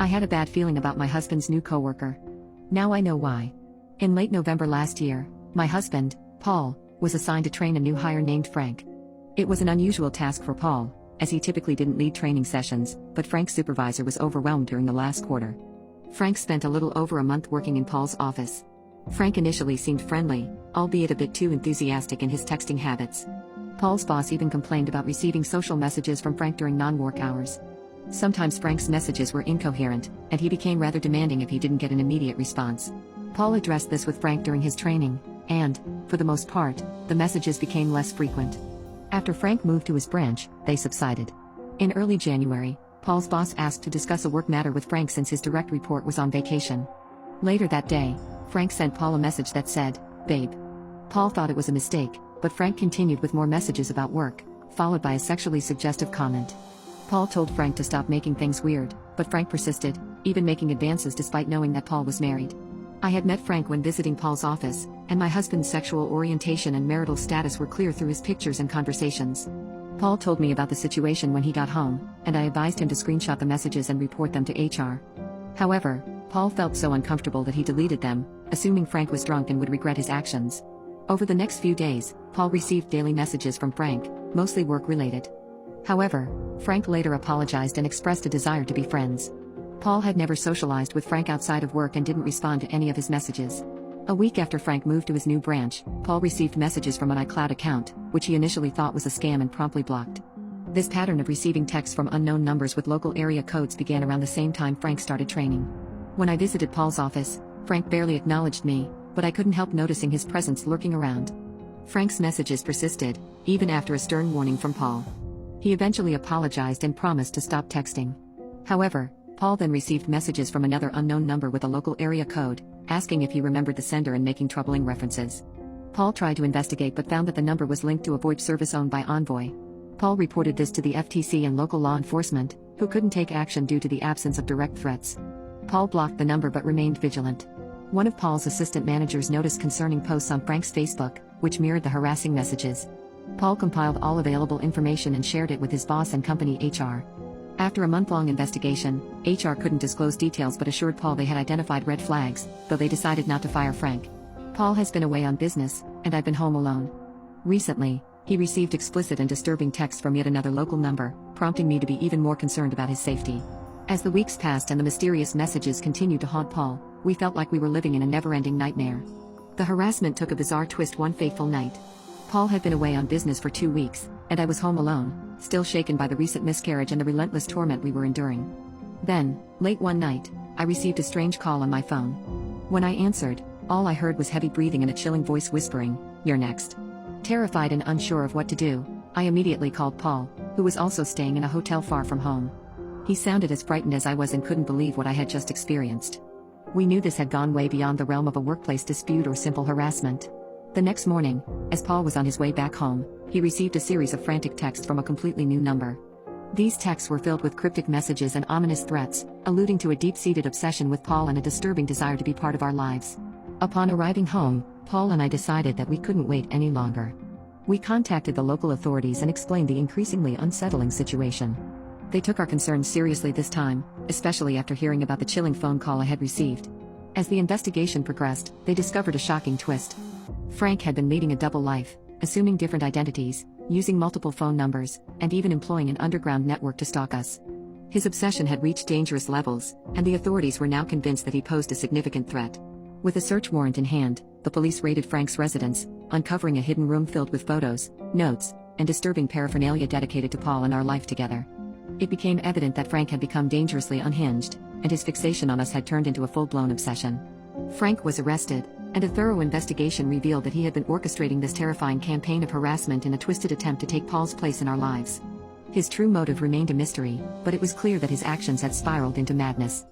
I had a bad feeling about my husband's new coworker. Now I know why. In late November last year, my husband, Paul, was assigned to train a new hire named Frank. It was an unusual task for Paul, as he typically didn't lead training sessions, but Frank's supervisor was overwhelmed during the last quarter. Frank spent a little over a month working in Paul's office. Frank initially seemed friendly, albeit a bit too enthusiastic in his texting habits. Paul's boss even complained about receiving social messages from Frank during non-work hours. Sometimes Frank's messages were incoherent, and he became rather demanding if he didn't get an immediate response. Paul addressed this with Frank during his training, and, for the most part, the messages became less frequent. After Frank moved to his branch, they subsided. In early January, Paul's boss asked to discuss a work matter with Frank since his direct report was on vacation. Later that day, Frank sent Paul a message that said, "Babe." Paul thought it was a mistake, but Frank continued with more messages about work, followed by a sexually suggestive comment. Paul told Frank to stop making things weird, but Frank persisted, even making advances despite knowing that Paul was married. I had met Frank when visiting Paul's office, and my husband's sexual orientation and marital status were clear through his pictures and conversations. Paul told me about the situation when he got home, and I advised him to screenshot the messages and report them to HR. However, Paul felt so uncomfortable that he deleted them, assuming Frank was drunk and would regret his actions. Over the next few days, Paul received daily messages from Frank, mostly work-related. However, Frank later apologized and expressed a desire to be friends. Paul had never socialized with Frank outside of work and didn't respond to any of his messages. A week after Frank moved to his new branch, Paul received messages from an iCloud account, which he initially thought was a scam and promptly blocked. This pattern of receiving texts from unknown numbers with local area codes began around the same time Frank started training. When I visited Paul's office, Frank barely acknowledged me, but I couldn't help noticing his presence lurking around. Frank's messages persisted, even after a stern warning from Paul. He eventually apologized and promised to stop texting. However, Paul then received messages from another unknown number with a local area code, asking if he remembered the sender and making troubling references. Paul tried to investigate but found that the number was linked to a VoIP service owned by Envoy. Paul reported this to the FTC and local law enforcement, who couldn't take action due to the absence of direct threats. Paul blocked the number but remained vigilant. One of Paul's assistant managers noticed concerning posts on Frank's Facebook, which mirrored the harassing messages. Paul compiled all available information and shared it with his boss and company HR. After a month-long investigation, HR couldn't disclose details but assured Paul they had identified red flags, though they decided not to fire Frank. Paul has been away on business, and I've been home alone. Recently, he received explicit and disturbing texts from yet another local number, prompting me to be even more concerned about his safety. As the weeks passed and the mysterious messages continued to haunt Paul, we felt like we were living in a never-ending nightmare. The harassment took a bizarre twist one fateful night. Paul had been away on business for 2 weeks, and I was home alone, still shaken by the recent miscarriage and the relentless torment we were enduring. Then, late one night, I received a strange call on my phone. When I answered, all I heard was heavy breathing and a chilling voice whispering, "You're next." Terrified and unsure of what to do, I immediately called Paul, who was also staying in a hotel far from home. He sounded as frightened as I was and couldn't believe what I had just experienced. We knew this had gone way beyond the realm of a workplace dispute or simple harassment. The next morning, as Paul was on his way back home, he received a series of frantic texts from a completely new number. These texts were filled with cryptic messages and ominous threats, alluding to a deep-seated obsession with Paul and a disturbing desire to be part of our lives. Upon arriving home, Paul and I decided that we couldn't wait any longer. We contacted the local authorities and explained the increasingly unsettling situation. They took our concerns seriously this time, especially after hearing about the chilling phone call I had received. As the investigation progressed, they discovered a shocking twist. Frank had been leading a double life, assuming different identities, using multiple phone numbers, and even employing an underground network to stalk us. His obsession had reached dangerous levels, and the authorities were now convinced that he posed a significant threat. With a search warrant in hand, the police raided Frank's residence, uncovering a hidden room filled with photos, notes, and disturbing paraphernalia dedicated to Paul and our life together. It became evident that Frank had become dangerously unhinged, and his fixation on us had turned into a full-blown obsession. Frank was arrested, and a thorough investigation revealed that he had been orchestrating this terrifying campaign of harassment in a twisted attempt to take Paul's place in our lives. His true motive remained a mystery, but it was clear that his actions had spiraled into madness.